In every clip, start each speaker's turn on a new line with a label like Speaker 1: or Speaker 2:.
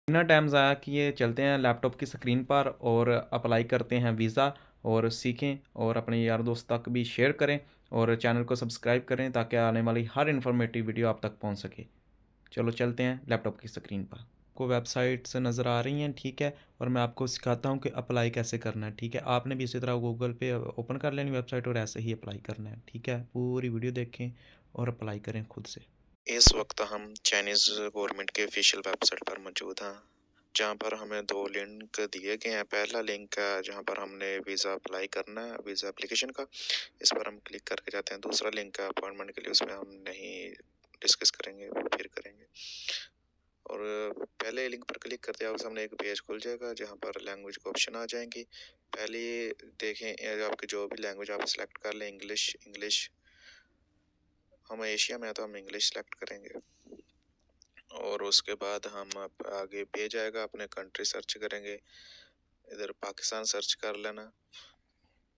Speaker 1: इतना टाइम ज़ाया किए चलते हैं लैपटॉप की स्क्रीन पर और अप्लाई करते हैं वीज़ा और सीखें और अपने यार दोस्त तक भी शेयर करें और चैनल को सब्सक्राइब करें ताकि आने वाली हर इन्फॉर्मेटिव वीडियो आप तक पहुंच सके। चलो चलते हैं लैपटॉप की स्क्रीन पर। को वेबसाइट्स नज़र आ रही हैं, ठीक है, और मैं आपको सिखाता हूं कि अप्लाई कैसे करना है। ठीक है, आपने भी इसी तरह गूगल पे ओपन कर लेनी वेबसाइट और ऐसे ही अप्लाई करना है। ठीक है, पूरी वीडियो देखें और अप्लाई करें खुद से।
Speaker 2: इस वक्त हम चाइनीज़ गवर्नमेंट के ऑफिशियल वेबसाइट पर मौजूद हैं, जहां पर हमें दो लिंक दिए गए हैं। पहला लिंक है जहां पर हमने वीज़ा अप्लाई करना है, वीज़ा एप्लीकेशन का, इस पर हम क्लिक करके जाते हैं। दूसरा लिंक है अपॉइंटमेंट के लिए, उसमें हम नहीं डिस्कस करेंगे, वो फिर करेंगे। और पहले लिंक पर क्लिक करते आपके सामने एक पेज खुल जाएगा जहां पर लैंग्वेज का ऑप्शन आ जाएंगी। पहले देखें आपकी जो भी लैंग्वेज आप सेलेक्ट कर लें, इंग्लिश हम एशिया में है तो हम इंग्लिश सेलेक्ट करेंगे। और उसके बाद हम आगे पेज आएगा, अपने कंट्री सर्च करेंगे। इधर पाकिस्तान सर्च कर लेना,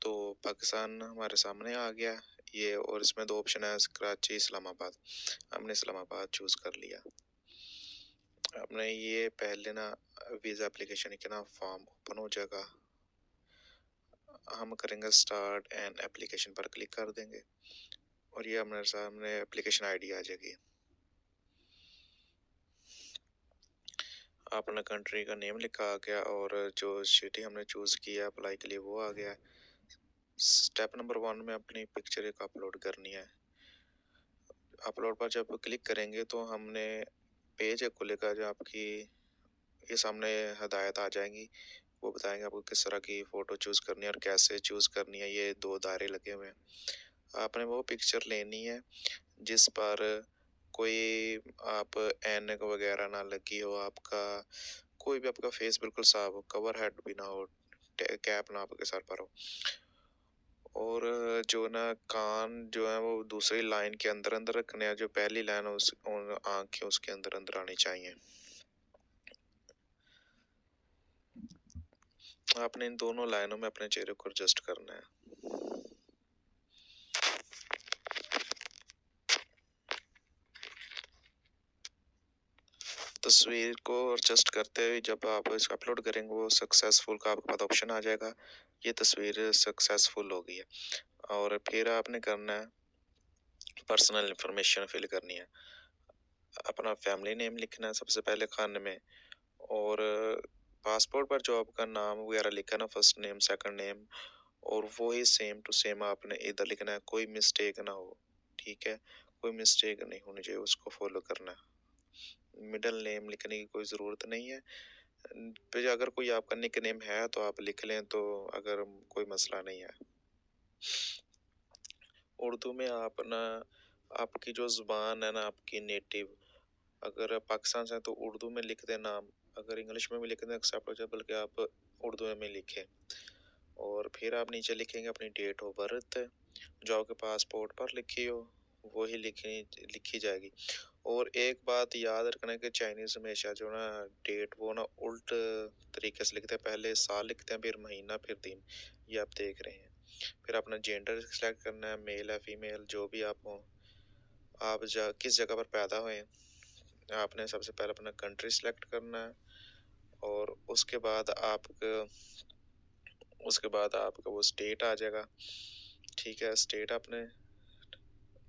Speaker 2: तो पाकिस्तान हमारे सामने आ गया ये। और इसमें दो ऑप्शन है, कराची, इस्लामाबाद। हमने इस्लामाबाद चूज कर लिया। अपने ये पहले ना वीज़ा एप्लीकेशन के ना फॉर्म ओपन हो जाएगा। हम करेंगे स्टार्ट एंड एप्लीकेशन पर क्लिक कर देंगे और ये हमारे सामने एप्लीकेशन आईडी आ जाएगी। अपना कंट्री का नेम लिखा आ गया और जो सिटी हमने चूज किया अप्लाई के लिए वो आ गया। स्टेप नंबर 1 में अपनी पिक्चर एक अपलोड करनी है। अपलोड पर जब क्लिक करेंगे तो हमने पेज एक खुलेगा जो आपकी ये सामने हदायत आ जाएंगी। वो बताएंगे आपको किस तरह की फ़ोटो चूज़ करनी है और कैसे चूज़ करनी है। ये दो दायरे लगे हुए हैं। आपने वो पिक्चर लेनी है जिस पर कोई आप ऐनक वगैरह ना लगी हो, आपका कोई भी आपका फेस बिल्कुल साफ हो, कवर हेड भी ना हो, कैप ना आपके सर पर हो। और जो ना कान जो है वो दूसरी लाइन के अंदर अंदर रखने हैं, जो पहली लाइन है उस आँखें उसके अंदर अंदर आनी चाहिए। आपने इन दोनों लाइनों में अपने चेहरे को एडजस्ट करना है। तस्वीर को एडजस्ट करते हुए जब आप इसको अपलोड करेंगे वो सक्सेसफुल का आपके पास ऑप्शन आ जाएगा। ये तस्वीर सक्सेसफुल हो गई है। और फिर आपने करना है पर्सनल इंफॉर्मेशन फिल करनी है। अपना फैमिली नेम लिखना है सबसे पहले खाने में। और पासपोर्ट पर जो आपका नाम वगैरह लिखा ना, फर्स्ट नेम सेकंड नेम, और वो ही सेम टू सेम आपने इधर लिखना है, कोई मिस्टेक ना हो। ठीक है, कोई मिस्टेक नहीं होनी चाहिए, उसको फॉलो करना है। मिडिल नेम लिखने की कोई ज़रूरत नहीं है। फिर अगर कोई आपका निक नेम है तो आप लिख लें, तो अगर कोई मसला नहीं है। उर्दू में आप ना आपकी जो ज़ुबान है ना आपकी नेटिव, अगर आप पाकिस्तान से हैं तो उर्दू में लिख दें नाम। अगर इंग्लिश में भी लिख दें एक्सेप्ट हो जाए, बल्कि आप उर्दू में लिखें। और फिर आप नीचे लिखेंगे अपनी डेट ऑफ बर्थ, जो आपके पासपोर्ट पर लिखी हो वही लिखी जाएगी। और एक बात याद रखना है कि चाइनीज हमेशा जो ना डेट वो ना उल्ट तरीके से लिखते हैं, पहले साल लिखते हैं फिर महीना फिर दिन, ये आप देख रहे हैं। फिर अपना जेंडर सिलेक्ट करना है, मेल है फीमेल जो भी आप हो। आप किस जगह पर पैदा हुए हैं, आपने सबसे पहले अपना कंट्री सिलेक्ट करना है। और उसके बाद आपका वो स्टेट आ जाएगा। ठीक है, स्टेट आपने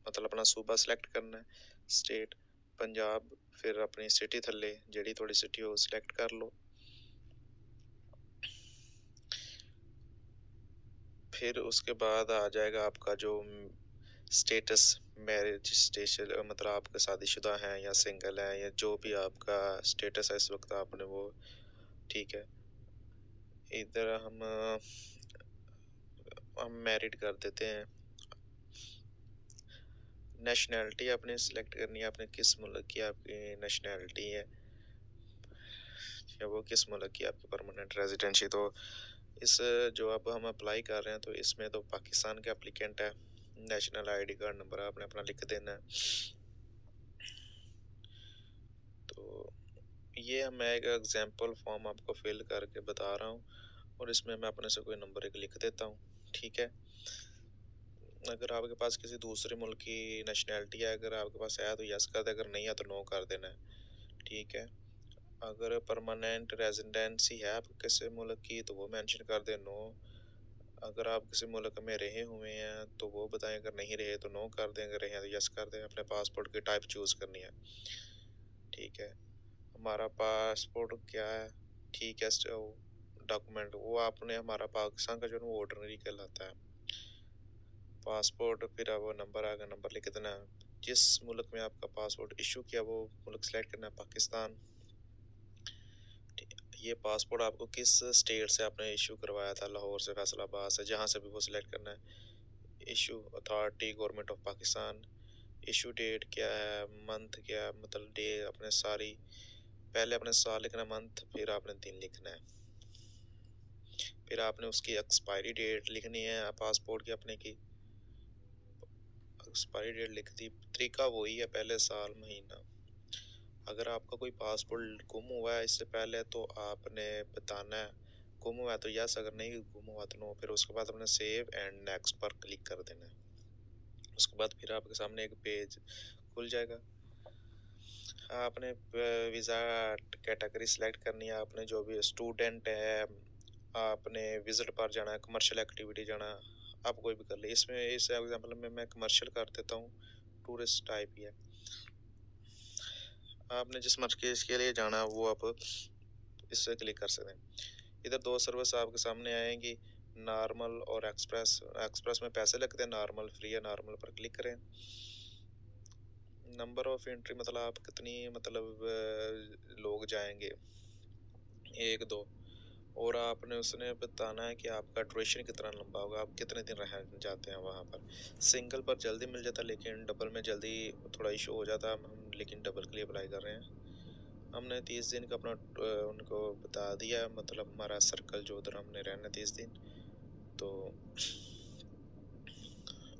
Speaker 2: मतलब अपना सूबा सिलेक्ट करना है, स्टेट पंजाब। फिर अपनी सिटी थल्ले जेडी थोड़ी सिटी हो सिलेक्ट कर लो। फिर उसके बाद आ जाएगा आपका जो स्टेटस, मैरिज स्टेटस, मतलब आप शादीशुदा हैं या सिंगल हैं, या जो भी आपका स्टेटस है इस वक्त आपने वो। ठीक है, इधर हम मैरिड कर देते हैं। नेशनैलिटी आपने सिलेक्ट करनी है, आपने किस मुल्क की आपकी नेशनैलिटी है, या वो किस मुल्क की आपकी परमानेंट रेजिडेंसी। तो इस जो अब हम अप्लाई कर रहे हैं तो इसमें तो पाकिस्तान के एप्लीकेंट है। नेशनल आईडी कार्ड नंबर आपने अपना लिख देना है। तो ये मैं एक एग्जांपल फॉर्म आपको फिल करके बता रहा हूँ, और इसमें मैं अपने से कोई नंबर एक लिख देता हूँ। ठीक है, अगर आपके पास किसी दूसरे मुल्क की नेशनैलिटी है, अगर आपके पास है तो यस कर दे, अगर नहीं है तो नो कर देना है। ठीक है, अगर परमानेंट रेजिडेंसी है आप किसी मुल्क की तो वो मेंशन कर दें नो। अगर आप किसी मुल्क में रहे हुए हैं तो वो बताएं, अगर नहीं रहे तो नो कर दें, अगर रहे हैं तो यस कर दें। अपने पासपोर्ट की टाइप चूज करनी है, ठीक है। हमारा पासपोर्ट क्या है, ठीक है, डॉक्यूमेंट वो आपने, हमारा पाकिस्तान का जो है वो ऑर्डिनरी कहलाता है पासपोर्ट। फिर अब वो नंबर आएगा, नंबर लिख देना। जिस मुल्क में आपका पासपोर्ट इशू किया वो मुल्क सेलेक्ट करना है, पाकिस्तान। ये पासपोर्ट आपको किस स्टेट से आपने इशू करवाया था, लाहौर से, फैसलाबाद से, जहाँ से भी वो सिलेक्ट करना है। Issue authority government of Pakistan. Issue date क्या है, मंथ क्या है, मतलब डे अपने सारी, पहले अपने साल लिखना, मंथ, फिर आपने दिन लिखना है। फिर आपने उसकी एक्सपायरी डेट लिखनी है पासपोर्ट की अपने की। एक्सपायरी डेट लिख दी, तरीका वही है, पहले साल महीना। अगर आपका कोई पासपोर्ट गुम हुआ है इससे पहले तो आपने बताना है, गुम हुआ है तो यस, अगर नहीं गुम हुआ तो नो। फिर उसके बाद अपने सेव एंड नेक्स्ट पर क्लिक कर देना है। उसके बाद फिर आपके सामने एक पेज खुल जाएगा। आपने वीज़ा कैटेगरी सिलेक्ट करनी है, आपने जो भी स्टूडेंट है, आपने विजिट पर जाना है, कमर्शियल एक्टिविटी जाना है, आप कोई भी कर ले। इसमें इस एग्जांपल में मैं कमर्शियल कर देता हूँ, टूरिस्ट टाइप ही है। आपने जिस मर्कज़ के लिए जाना है वो आप इससे क्लिक कर सकते हैं। इधर दो सर्विस आपके सामने आएंगी, नॉर्मल और एक्सप्रेस। एक्सप्रेस में पैसे लगते हैं, नॉर्मल फ्री है, नॉर्मल पर क्लिक करें। नंबर ऑफ एंट्री मतलब आप कितनी, मतलब लोग जाएंगे, एक दो। और आपने उसने बताना है कि आपका ड्यूरेशन कितना लंबा होगा, आप कितने दिन रह जाते हैं वहाँ पर। सिंगल पर जल्दी मिल जाता है लेकिन डबल में जल्दी थोड़ा इशू हो जाता है, हम लेकिन डबल के लिए अप्लाई कर रहे हैं। हमने 30 दिन का अपना उनको बता दिया, मतलब हमारा सर्कल जो उधर हमने रहना 30 दिन। तो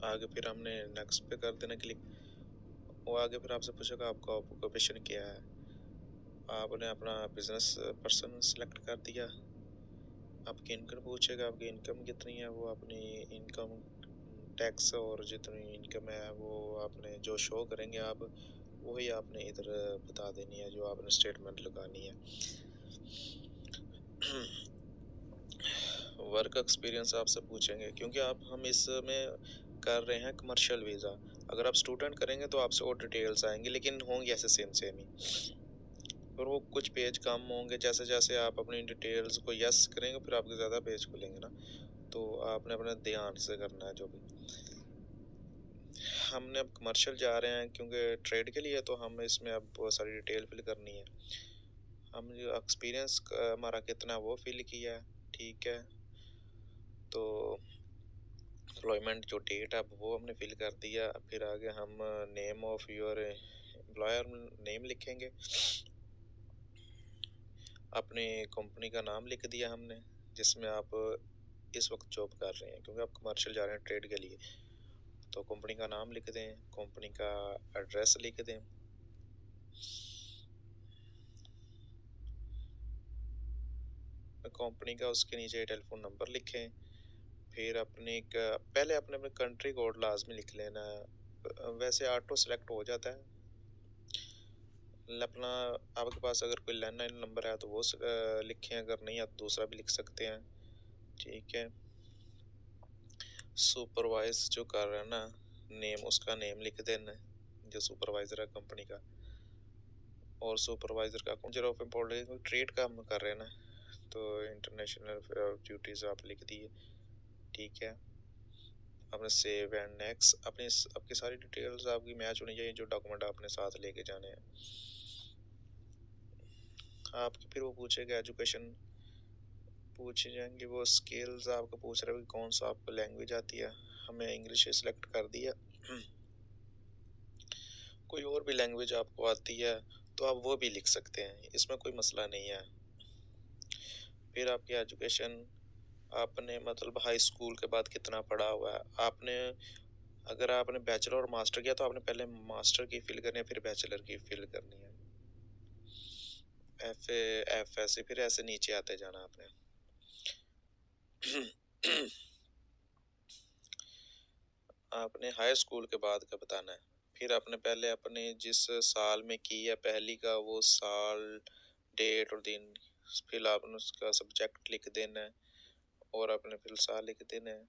Speaker 2: आगे फिर हमने नेक्स्ट पे कर देना क्लिक। वो आगे फिर आपसे पूछेगा आपका ऑक्यूपेशन क्या है, आपने अपना बिजनेस पर्सन सेलेक्ट कर दिया। आपकी इनकम पूछेगा, आपकी इनकम कितनी है, वो अपनी इनकम टैक्स और जितनी इनकम है वो आपने जो शो करेंगे आप, वही आपने इधर बता देनी है, जो आपने स्टेटमेंट लगानी है। वर्क एक्सपीरियंस आपसे पूछेंगे क्योंकि हम इसमें कर रहे हैं कमर्शियल वीज़ा। अगर आप स्टूडेंट करेंगे तो आपसे और डिटेल्स आएंगी, लेकिन होंगी ऐसे सेम सेम ही, और वो कुछ पेज कम होंगे। जैसे जैसे आप अपनी डिटेल्स को यस करेंगे फिर आपके ज़्यादा पेज खुलेंगे ना, तो आपने अपने ध्यान से करना है जो भी। हमने अब कमर्शियल जा रहे हैं क्योंकि ट्रेड के लिए, तो हम इसमें अब बहुत सारी डिटेल फिल करनी है। हम जो एक्सपीरियंस हमारा कितना वो फिल किया है, ठीक है। तो एम्प्लॉयमेंट जो डेट है वो हमने फिल कर दिया। फिर आगे हम name of your employer name लिखेंगे, अपनी कंपनी का नाम लिख दिया हमने जिसमें आप इस वक्त जॉब कर रहे हैं, क्योंकि आप कमर्शियल जा रहे हैं ट्रेड के लिए। तो कंपनी का नाम लिख दें, कंपनी का एड्रेस लिख दें। कंपनी का उसके नीचे टेलीफोन नंबर लिखें। फिर पहले अपने अपने कंट्री कोड लाजमी लिख लेना है, वैसे ऑटो सेलेक्ट हो जाता है। अपना आपके पास अगर कोई लैंडलाइन नंबर है तो वो लिखें, अगर नहीं है तो दूसरा भी लिख सकते हैं, ठीक है। सुपरवाइज जो कर रहा है ना, नेम, उसका नेम लिख देना जो सुपरवाइजर है कंपनी का। और सुपरवाइजर का कौन ऑफ इम्पोर्टेंट ट्रेड का हम कर रहे हैं ना, तो इंटरनेशनल ड्यूटीज आप लिख दिए, ठीक है। आपने सेव एंड नेक्स्ट, अपनी आपकी सारी डिटेल्स आपकी मैच होनी चाहिए, जो डॉक्यूमेंट आपने साथ लेके जाने हैं आपकी। फिर वो पूछेगा एजुकेशन पूछे जाएंगे, वो स्किल्स आपको पूछ रहे हो कि कौन सा आपको लैंग्वेज आती है। हमें इंग्लिश सेलेक्ट कर दिया। कोई और भी लैंग्वेज आपको आती है तो आप वो भी लिख सकते हैं, इसमें कोई मसला नहीं है। फिर आपकी एजुकेशन, आपने मतलब हाई स्कूल के बाद कितना पढ़ा हुआ है आपने। अगर आपने बैचलर और मास्टर किया तो आपने पहले मास्टर की फिल करनी है, फिर बैचलर की फिल करनी है, एफ ऐसे फिर ऐसे नीचे आते जाना आपने। आपने हाई स्कूल के बाद का बताना है। फिर आपने पहले अपने जिस साल में की है पहली का वो साल, डेट और दिन, फिर आपने उसका सब्जेक्ट लिख देना है और आपने फिर साल लिख देना है।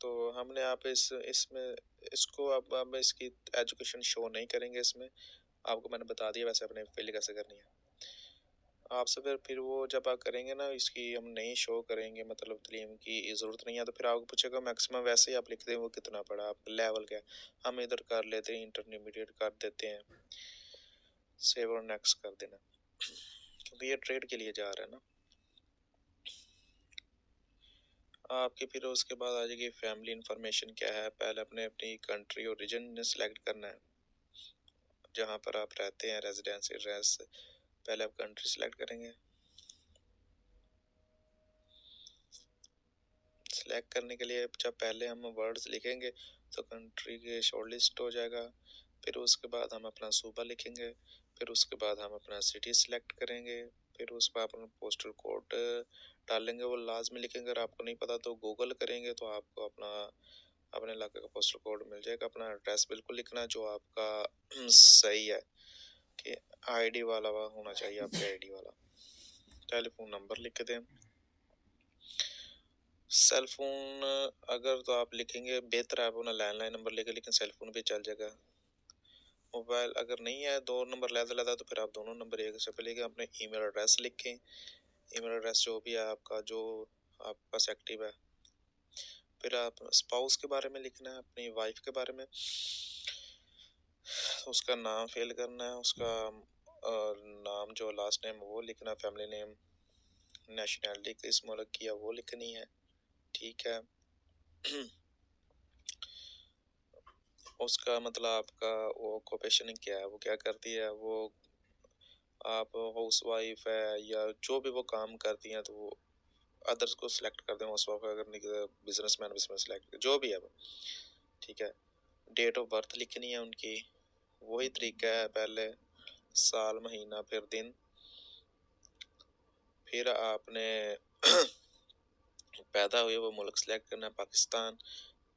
Speaker 2: तो हमने आप इसमें इसको अब इसकी एजुकेशन शो नहीं करेंगे इसमें, आपको मैंने बता दिया वैसे अपने फिल कैसे करनी है। आपसे फिर वो जब आप करेंगे ना, इसकी हम नहीं शो करेंगे, मतलब तालीम की ज़रूरत नहीं है, तो फिर आपको पूछेगा मैक्सिमम वैसे ही आप लिख दें वो कितना पड़ा, आप लेवल क्या है। हम इधर कर लेते हैं, इंटरमीडिएट कर देते हैं, सेव और नेक्स्ट कर देना, क्योंकि ये ट्रेड के लिए जा रहा है ना। आपकी फिर उसके बाद आ जाएगी फैमिली इंफॉर्मेशन क्या है। पहले अपने अपनी कंट्री और रीजन सेलेक्ट करना है, जहाँ पर आप रहते हैं, रेजिडेंस एड्रेस। पहले आप कंट्री सेलेक्ट करेंगे। सेलेक्ट करने के लिए जब पहले हम वर्ड्स लिखेंगे तो कंट्री के शॉर्ट लिस्ट हो जाएगा। फिर उसके बाद हम अपना सूबा लिखेंगे, फिर उसके बाद हम अपना सिटी सेलेक्ट करेंगे, फिर उस पर अपना पोस्टल कोड डालेंगे, वो लाजमी लिखेंगे। अगर आपको नहीं पता तो गूगल करेंगे तो आपको अपने इलाके का पोस्टल कोड मिल जाएगा। अपना एड्रेस बिल्कुल लिखना जो आपका सही है, कि आईडी वाला होना चाहिए, आपके आईडी वाला। टेलीफोन नंबर लिख दें। सेल फोन अगर तो आप लिखेंगे बेहतर है, आप अपना लैंडलाइन नंबर लिखें, लेकिन सेल फोन भी चल जाएगा। मोबाइल अगर नहीं है, दो नंबर लहदा तो फिर आप दोनों नंबर एक से पहले अपने ईमेल एड्रेस लिखें। ईमेल एड्रेस जो भी है आपका, जो आपके पास एक्टिव है। फिर आप स्पाउस के बारे में लिखना है, अपनी वाइफ के बारे में। उसका नाम फिल करना है, उसका नाम जो लास्ट नेम वो लिखना, फैमिली नेम, नेशनैलिटी किस मुल्क की है वो लिखनी है, ठीक है। उसका मतलब आपका वो ऑक्यूपेशन क्या है, वो क्या करती है, वो आप हाउस वाइफ है या जो भी वो काम करती हैं, तो वो अदर्स को सिलेक्ट कर दें। हाउस वाइफ अगर बिजनेसमैन सिलेक्ट जो भी है वो, ठीक है। डेट ऑफ बर्थ लिखनी है उनकी, वही तरीका है, पहले साल महीना फिर दिन। फिर आपने पैदा हुए वो मुल्क सेलेक्ट करना है, पाकिस्तान,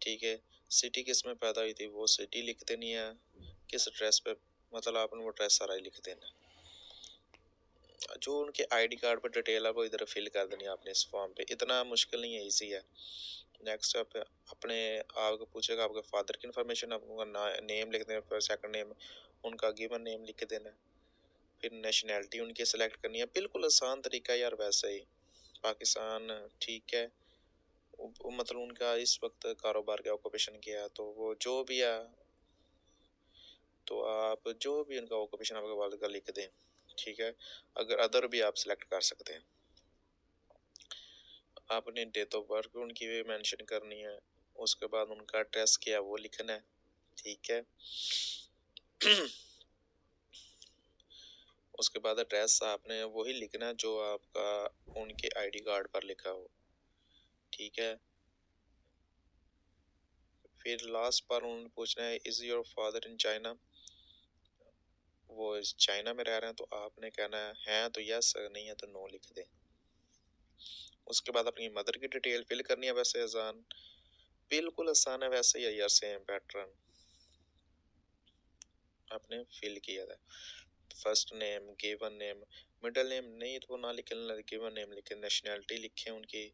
Speaker 2: ठीक है। सिटी किस में पैदा हुई थी वो सिटी लिख देनी है। किस एड्रेस पे, मतलब आपने वो एड्रेस सारा ही लिख देना। जो उनके आईडी कार्ड पर डिटेल है वो इधर फिल कर देनी है आपने इस फॉर्म पे। इतना मुश्किल नहीं है, इजी है। नेक्स्ट आप अपने आपको पूछेगा आपके फादर की इन्फॉर्मेशन, आपको नेम लिख देना, फिर सेकंड नेम उनका गिवन नेम लिख देना। फिर नेशनैलिटी उनकी सेलेक्ट करनी है, बिल्कुल आसान तरीका है यार, वैसे ही पाकिस्तान, ठीक है। मतलब उनका इस वक्त कारोबार क्या, ऑक्यूपेशन क्या है, तो वो जो भी है, तो आप जो भी उनका ऑक्यूपेशन आपके वालिद का लिख दें, ठीक है। अगर अदर भी आप सिलेक्ट कर सकते हैं। आपने डेट ऑफ बर्थ उनकी भी मेंशन करनी है। उसके बाद उनका एड्रेस क्या है वो लिखना है, ठीक है। उसके बाद एड्रेस आपने वही लिखना है जो आपका उनके आईडी कार्ड पर लिखा हो, ठीक है। फिर लास्ट पर उन्होंने पूछना है is your father in China, वो चाइना में रह रहे हैं, तो आपने कहना है तो यस, नहीं है तो नो लिख दें। उसके बाद अपनी मदर की डिटेल फिल करनी है, वैसे आसान, बिल्कुल आसान है, वैसे ही है यार, सेम पैटर्न आपने फिल किया था। First name, given name, middle name नहीं तो ना लिखें, गिवन नेम लिखें, नेशनैलिटी लिखें उनकी,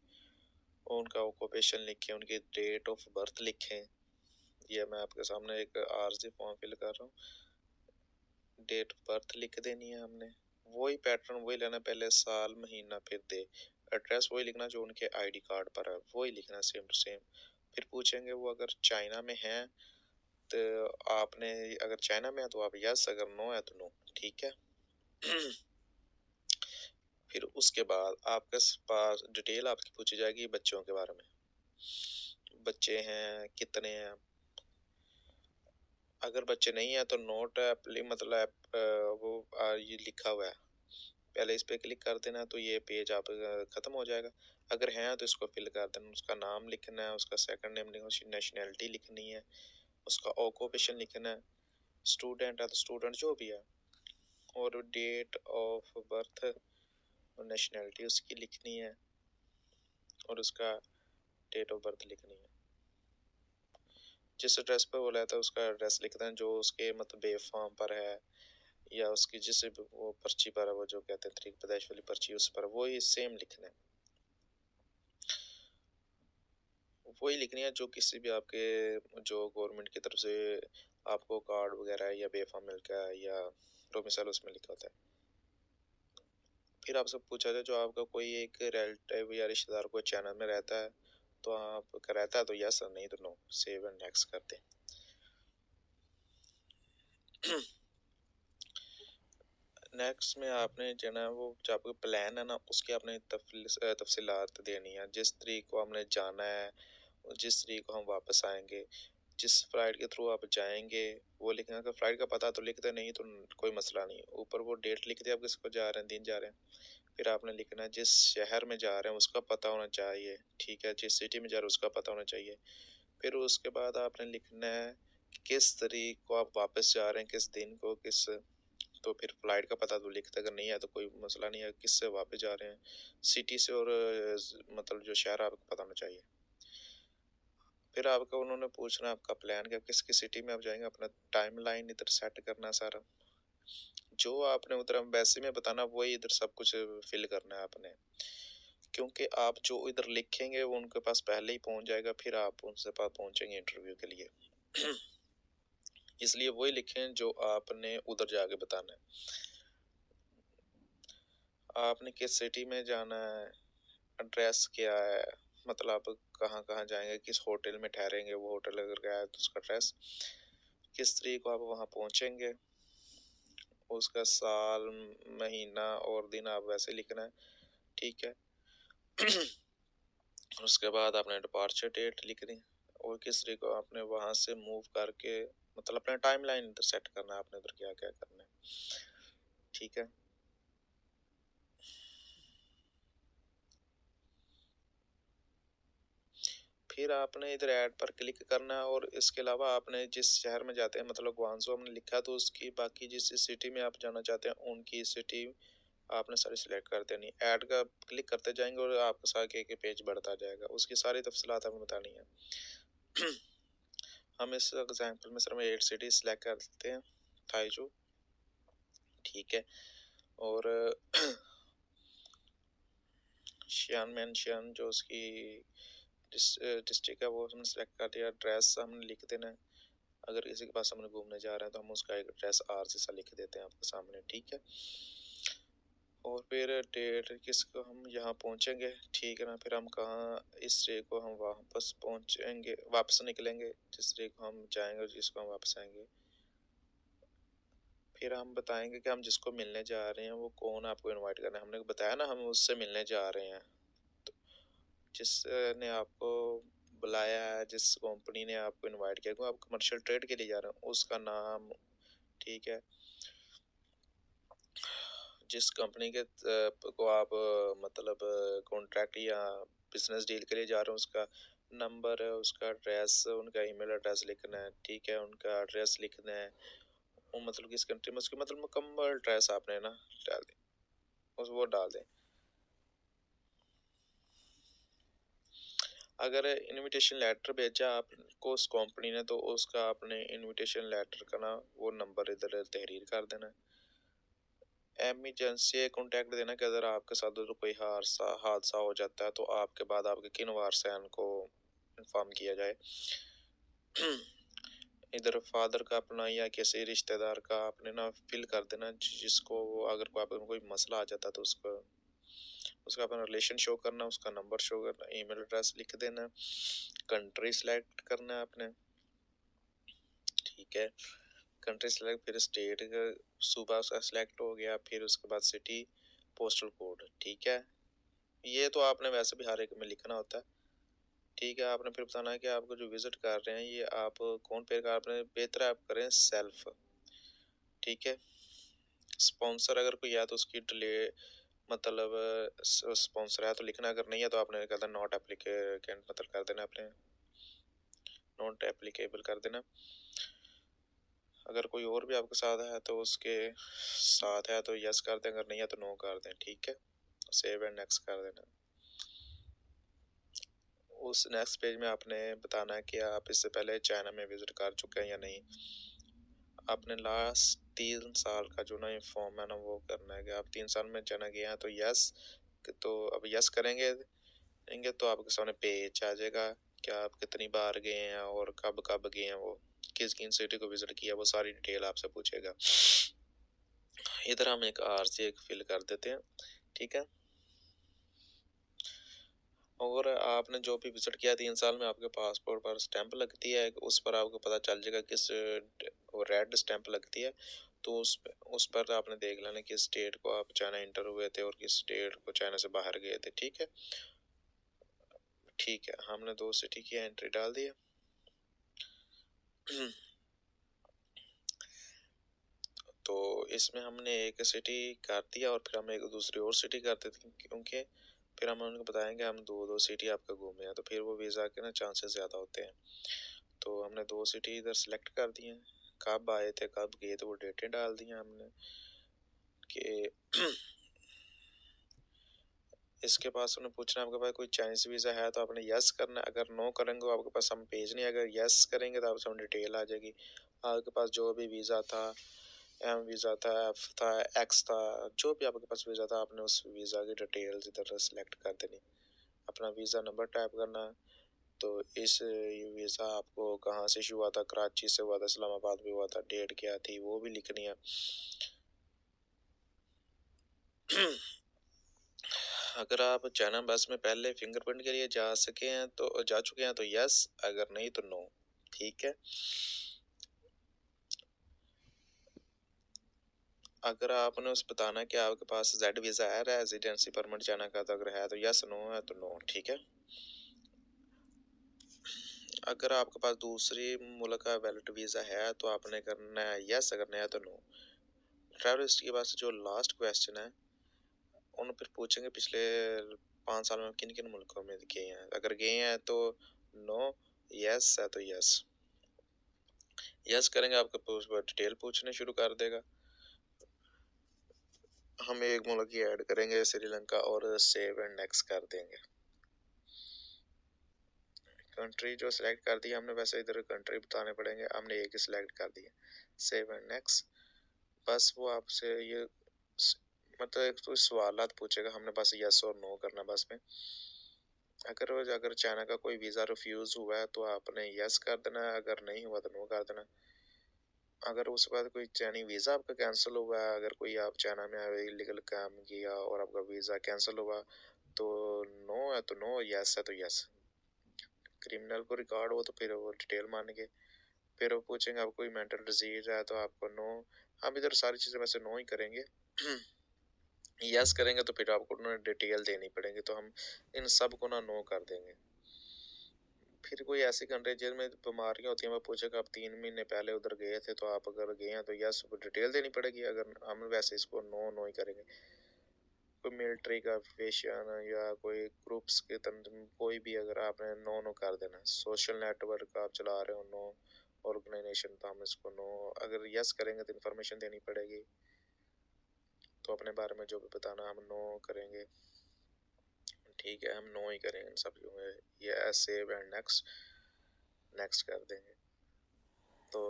Speaker 2: उनका ऑक्यूपेशन लिखें, उनकी डेट ऑफ बर्थ लिखें। ये मैं आपके सामने एक आरजी फॉर्म फिल कर रहा हूँ। डेट ऑफ बर्थ लिख देनी है हमने, वही पैटर्न वही लेना, पहले साल महीना फिर डे। एड्रेस वही लिखना जो उनके आईडी कार्ड पर है, वही लिखना सेम टू सेम। फिर पूछेंगे वो अगर चाइना में है, तो आपने अगर चाइना में है तो आप यस, अगर नो है तो नो, ठीक है। फिर उसके बाद आपके पास डिटेल आपकी पूछी जाएगी बच्चों के बारे में, बच्चे हैं कितने हैं। अगर बच्चे नहीं है तो नोट मतलब वो ये लिखा हुआ है, पहले इस पे क्लिक कर देना तो ये पेज आप खत्म हो जाएगा। अगर है तो इसको फिल कर देना, उसका नाम लिखना है, उसका सेकंड नेम लिखना, उसकी नेशनैलिटी लिखनी है, उसका ऑक्यूपेशन लिखना है, स्टूडेंट है तो स्टूडेंट जो भी है, और डेट ऑफ बर्थ और नेशनैलिटी उसकी लिखनी है, और उसका डेट ऑफ बर्थ लिखनी है। जिस एड्रेस पर बोला था उसका एड्रेस लिख दें जो उसके मतलब बेब फॉर्म पर है, या उसकी जिस वो पर्ची पर है, वो जो कहते हैं तरीक पैदाइश वाली पर्ची, उस पर वही सेम लिखना है, वही लिखनी है जो किसी भी आपके जो गवर्नमेंट की तरफ से आपको कार्ड वगैरह या बेफाम मिलता है या डोमिसाइल उसमें लिखा होता है। फिर आपसे पूछा जाए जो आपका कोई एक रिलेटिव या रिश्तेदार कोई चैनल में रहता है तो आपका रहता है तो यस, नहीं तो नो, सेव एंड नेक्स्ट कर दें। नेक्स्ट में आपने जो है वो जो आपका प्लान है ना, उसकी आपने तफसीलात देनी है, जिस तरीक को हमने जाना है, जिस तरीक को हम वापस आएंगे, जिस फ्लाइट के थ्रू आप जाएंगे वो लिखना। अगर फ्लाइट का पता तो लिखते, नहीं तो कोई मसला नहीं, ऊपर वो डेट लिख दिया आप किसको जा रहे हैं, दिन जा रहे हैं। फिर आपने लिखना है जिस शहर में जा रहे हैं उसका पता होना चाहिए, ठीक है, जिस सिटी में जा रहे हैं उसका पता होना चाहिए। फिर उसके बाद आपने लिखना है कि किस तारीख को आप वापस जा रहे हैं, किस दिन को, किस, तो फिर फ्लाइट का पता तो लिखते, अगर नहीं है तो कोई मसला नहीं है, किससे वापस जा रहे हैं, सिटी से, और मतलब जो शहर आपको पता होना चाहिए। फिर आपका उन्होंने पूछना आपका प्लान क्या, किस किस सिटी में आप जाएंगे, अपना टाइम लाइन इधर सेट करना सारा, जो आपने उधर एम्बेसी में बताना वही इधर सब कुछ फिल करना है आपने, क्योंकि आप जो इधर लिखेंगे वो उनके पास पहले ही पहुंच जाएगा, फिर आप उनसे पास पहुंचेंगे इंटरव्यू के लिए। इसलिए वही लिखें जो आपने उधर जाके बताना है। आपने किस सिटी में जाना है, एड्रेस क्या है, मतलब आप कहाँ कहाँ जाएंगे, किस होटल में ठहरेंगे, वो होटल अगर गया है तो उसका एड्रेस, किस तरीक को आप वहाँ पहुँचेंगे, उसका साल, महीना और दिन आप वैसे लिखना है, ठीक है। उसके बाद आपने डिपार्चर डेट लिखनी, और किस तरीके को आपने वहां से मूव करके, मतलब अपना टाइम लाइन इधर सेट करना है, आपने इधर क्या क्या करना है, ठीक है। फिर आपने इधर ऐड पर क्लिक करना है, और इसके अलावा आपने जिस शहर में जाते हैं, मतलब ग्वांगझो हमने लिखा तो उसकी बाकी जिस सिटी में आप जाना चाहते हैं उनकी सिटी आपने सारी सिलेक्ट कर देनी, ऐड का क्लिक करते जाएंगे और आपका सारा एक पेज बढ़ता जाएगा, उसकी सारी तफसीलात हमें बतानी है। हम इस एग्जांपल में सिर्फ 8 सिटी सिलेक्ट करते हैं, थाइजू, ठीक है, और शियान जो उसकी डिस्ट्रिक्ट है वो हमने सेलेक्ट कर दिया। एड्रेस हमने लिख देना है, अगर किसी के पास हमने घूमने जा रहे हैं तो हम उसका एक एड्रेस आर जैसा लिख देते हैं आपके सामने, ठीक है। और फिर डेट किसको हम यहाँ पहुँचेंगे, ठीक है ना, फिर हम कहाँ, इस डे को हम वापस पहुँचेंगे, वापस निकलेंगे, जिस डे को हम जाएंगे और जिसको हम वापस आएंगे। फिर हम बताएंगे कि हम जिसको मिलने जा रहे हैं वो कौन, आपको इनवाइट करना है, हमने बताया ना हम उससे मिलने जा रहे हैं, तो जिसने आपको बुलाया है, जिस कंपनी ने आपको इनवाइट किया, क्योंकि आप कमर्शियल ट्रेड के लिए जा रहे हैं, उसका नाम, ठीक है। जिस कंपनी के को आप मतलब कॉन्ट्रैक्ट या बिजनेस डील के लिए जा रहे हैं उसका नंबर है, उसका एड्रेस, उनका ईमेल एड्रेस लिखना है, ठीक है, उनका एड्रेस लिखना है, वो मतलब किस कंट्री में, उसकी मतलब मुकम्मल एड्रेस आपने ना डाल दें, उस वो डाल दें। अगर इनविटेशन लेटर भेजा आपको उस कंपनी ने तो उसका आपने इनविटेशन लेटर का ना वो नंबर इधर तहरीर कर देना है। एमरजेंसी कॉन्टैक्ट देना कि अगर आपके साथ उधर कोई हादसा हो जाता है तो आपके बाद आपके किन वारसाइन को इन्फॉर्म किया जाए। इधर फादर का अपना या किसी रिश्तेदार का आपने ना फिल कर देना, जिसको अगर कोई मसला आ जाता है तो उसका अपना रिलेशन शो करना, उसका नंबर शो करना, ईमेल एड्रेस लिख देना, कंट्री सिलेक्ट करना है आपने, ठीक है, कंट्री सिलेक्ट, फिर स्टेट का सूबा उसका सिलेक्ट हो गया, फिर उसके बाद सिटी, पोस्टल कोड, ठीक है। ये तो आपने वैसे भी हर एक में लिखना होता है, ठीक है। आपने फिर बताना है कि आपको जो विजिट कर रहे हैं ये आप कौन पे कर, आपने बेहतर आप करें सेल्फ, ठीक है। स्पॉन्सर अगर कोई है तो उसकी डिले, मतलब स्पॉन्सर है तो लिखना, अगर नहीं है तो आपने कहता नॉट एप्लीकेंट मतलब कर देना, आपने नॉट एप्लीकेबल कर देना। अगर कोई और भी आपके साथ है तो उसके साथ है तो यस कर दें, अगर नहीं है तो नो कर दें, ठीक है। सेव एंड नेक्स्ट कर देना। उस नेक्स्ट पेज में आपने बताना है कि आप इससे पहले चाइना में विजिट कर चुके हैं या नहीं। आपने लास्ट 3 साल का जो ना ये फॉर्म है ना वो करना है कि आप 3 साल में जाना गए हैं तो यस, तो अब यस करेंगे तो आपके सामने पेज आ जाएगा कि आप कितनी बार गए हैं और कब कब गए हैं, वो किस किन सिटी को विजिट किया, वो सारी डिटेल आपसे पूछेगा। इधर हम एक आरसी एक फिल कर देते हैं, ठीक है। और आपने जो भी विजिट किया 3 साल में, आपके पासपोर्ट पर स्टैंप लगती है, उस पर आपको पता चल जाएगा किस रेड स्टैंप लगती है, तो उस पर आपने देख लेना किस स्टेट को आप चाइना इंटर हुए थे और किस स्टेट को चाइना से बाहर गए थे, ठीक है। ठीक है, हमने 2 सिटी की एंट्री डाल दी है। तो इसमें हमने एक सिटी कर दिया और फिर हम एक दूसरी और सिटी कर देते, क्योंकि फिर हम उनको बताएंगे हम दो सिटी आपका घूमे हैं, तो फिर वो वीज़ा के ना चांसेस ज़्यादा होते हैं। तो हमने 2 सिटी इधर सेलेक्ट कर दी हैं, कब आए थे कब गए थे वो डेटें डाल दी हैं हमने कि इसके पास उन्हें पूछना आपके पास कोई चाइनीज वीज़ा है, तो आपने यस करना है। अगर नो करेंगे तो आपके पास हम पेज नहीं, अगर यस करेंगे तो आपसे डिटेल आ जाएगी। आपके पास जो भी वीज़ा था, एम वीज़ा था, एफ था, एक्स था, जो भी आपके पास वीज़ा था, आपने उस वीज़ा की डिटेल्स इधर सेलेक्ट कर देनी, अपना वीज़ा नंबर टाइप करना। तो इस वीज़ा आपको कहाँ से इशू हुआ था, कराची से हुआ था, इस्लामाबाद में हुआ था, डेट क्या थी वो भी लिखनी है। अगर आप चाइना बस में पहले फिंगरप्रिंट के लिए जा चुके हैं तो यस, अगर नहीं तो नो, ठीक है। अगर आपने उस बताना कि आपके पास जेड वीज़ा है, रेजिडेंसी परमिट चाइना का, तो अगर है तो यस, नो है तो नो, ठीक है। अगर आपके पास दूसरी मुल्क का वैलिड वीज़ा है तो आपने करना है यस, अगर नहीं है तो नो। ट्रैवलिस्ट के पास जो लास्ट क्वेश्चन है, उन फिर पूछेंगे पिछले 5 साल में किन किन मुल्कों में गए हैं, अगर गए हैं तो नो, यस है तो यस। यस करेंगे आपको डिटेल पूछने शुरू कर देगा। हम एक मुल्क की ऐड करेंगे श्रीलंका और सेव एंड नेक्स्ट कर देंगे। कंट्री जो सिलेक्ट कर दी हमने, वैसे इधर कंट्री बताने पड़ेंगे, हमने एक ही सिलेक्ट कर दी है, सेव एंड नेक्स्ट। बस वो आपसे ये मतलब एक तो सवालात पूछेगा, हमने बस यस और नो करना बस में। अगर चाइना का कोई वीज़ा रिफ्यूज़ हुआ है तो आपने यस कर देना है, अगर नहीं हुआ तो नो कर देना। अगर उस बाद कोई चाइनी वीज़ा आपका कैंसिल हुआ है, अगर कोई आप चाइना में इलीगल काम किया और आपका वीज़ा कैंसिल हुआ तो नो है तो नो, यस है तो यस। क्रिमिनल को रिकॉर्ड हो तो फिर वो डिटेल मानेंगे, फिर वो पूछेंगे आपको कोई मेंटल डिजीज है तो आपको नो। हम इधर सारी चीज़ें वैसे नो ही करेंगे। यस करेंगे तो फिर आपको ना डिटेल देनी पड़ेगी, तो हम इन सब को ना नो कर देंगे। फिर कोई ऐसी कंट्री जिसमें बीमारियां होती हैं, वो पूछेगा आप 3 महीने पहले उधर गए थे, तो आप अगर गए हैं तो यस डिटेल देनी पड़ेगी, अगर हम वैसे इसको नो नो ही करेंगे। कोई मिलिट्री का फेशन या कोई ग्रुप्स के तंत्र कोई भी अगर आपने नो नो कर देना, सोशल नेटवर्क आप चला रहे हो नो, ऑर्गेनाइजेशन तो हम इसको नो। अगर यस करेंगे तो इन्फॉर्मेशन देनी पड़ेगी, तो अपने बारे में जो भी बताना हम नो करेंगे, ठीक है, हम नो ही करेंगे इन सब चीज़ों में। ये सेव एंड नेक्स्ट नेक्स्ट कर देंगे, तो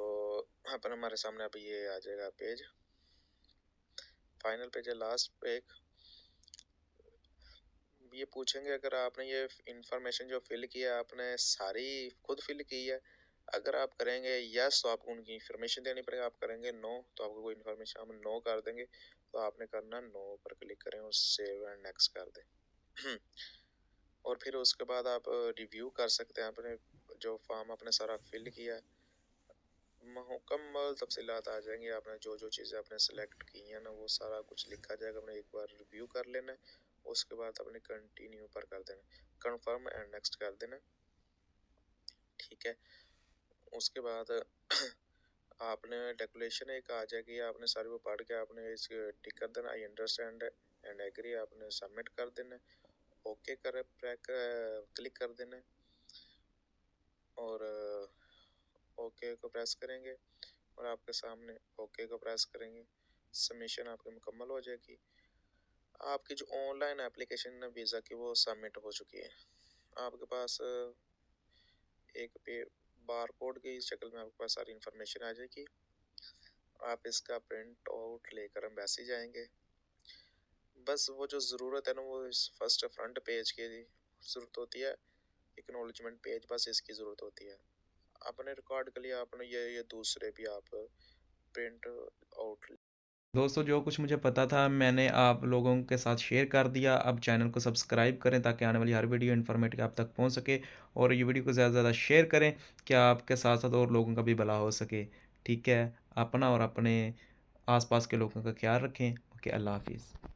Speaker 2: अपन हमारे सामने अब ये आ जाएगा पेज, फाइनल पेज है लास्ट पे। ये पूछेंगे अगर आपने ये इंफॉर्मेशन जो फिल किया आपने सारी खुद फिल की है, अगर आप करेंगे यस तो आपको उनकी इन्फॉर्मेशन देनी पड़ेगी, आप करेंगे नो तो आपको कोई इन्फॉर्मेशन, हम नो कर देंगे तो आपने करना नो पर क्लिक करें और सेव एंड नेक्स्ट कर दें। और फिर उसके बाद आप रिव्यू कर सकते हैं अपने जो फॉर्म आपने सारा फिल किया, मुकम्मल तफसीलात आ जाएंगी, आपने जो जो चीज़ें आपने सेलेक्ट की हैं ना वो सारा कुछ लिखा जाएगा, आपने एक बार रिव्यू कर लेना है, उसके बाद आपने कंटिन्यू पर कर देना, कंफर्म एंड नेक्स्ट कर देना, ठीक है। उसके बाद आपने डेक्लेरेशन एक आ जाएगी, आपने सारी वो पढ़ के आपने इस टिक कर देना, आई अंडरस्टैंड एंड एग्री, आपने सबमिट कर देना, ओके कर क्लिक कर देना, और ओके को प्रेस करेंगे और आपके सामने ओके को प्रेस करेंगे, सबमिशन आपकी मुकम्मल हो जाएगी। आपकी जो ऑनलाइन एप्लीकेशन है वीज़ा की वो सबमिट हो चुकी है, आपके पास एक पे बार कोड की शक्ल में आपके पास सारी इन्फॉर्मेशन आ जाएगी। आप इसका प्रिंट आउट लेकर एम्बेसी जाएंगे। बस वो जो ज़रूरत है ना, वो इस फर्स्ट फ्रंट पेज की ज़रूरत होती है, एक्नॉलेजमेंट पेज, बस इसकी ज़रूरत होती है। आपने रिकॉर्ड कर लिया, आपने ये दूसरे भी आप प्रिंट आउट।
Speaker 1: दोस्तों जो कुछ मुझे पता था मैंने आप लोगों के साथ शेयर कर दिया। अब चैनल को सब्सक्राइब करें ताकि आने वाली हर वीडियो इन्फॉर्मेटिव आप तक पहुंच सके, और ये वीडियो को ज़्यादा से ज़्यादा शेयर करें कि आपके साथ साथ और लोगों का भी भला हो सके। ठीक है, अपना और अपने आसपास के लोगों का ख्याल रखें। ओके, अल्लाह हाफिज़।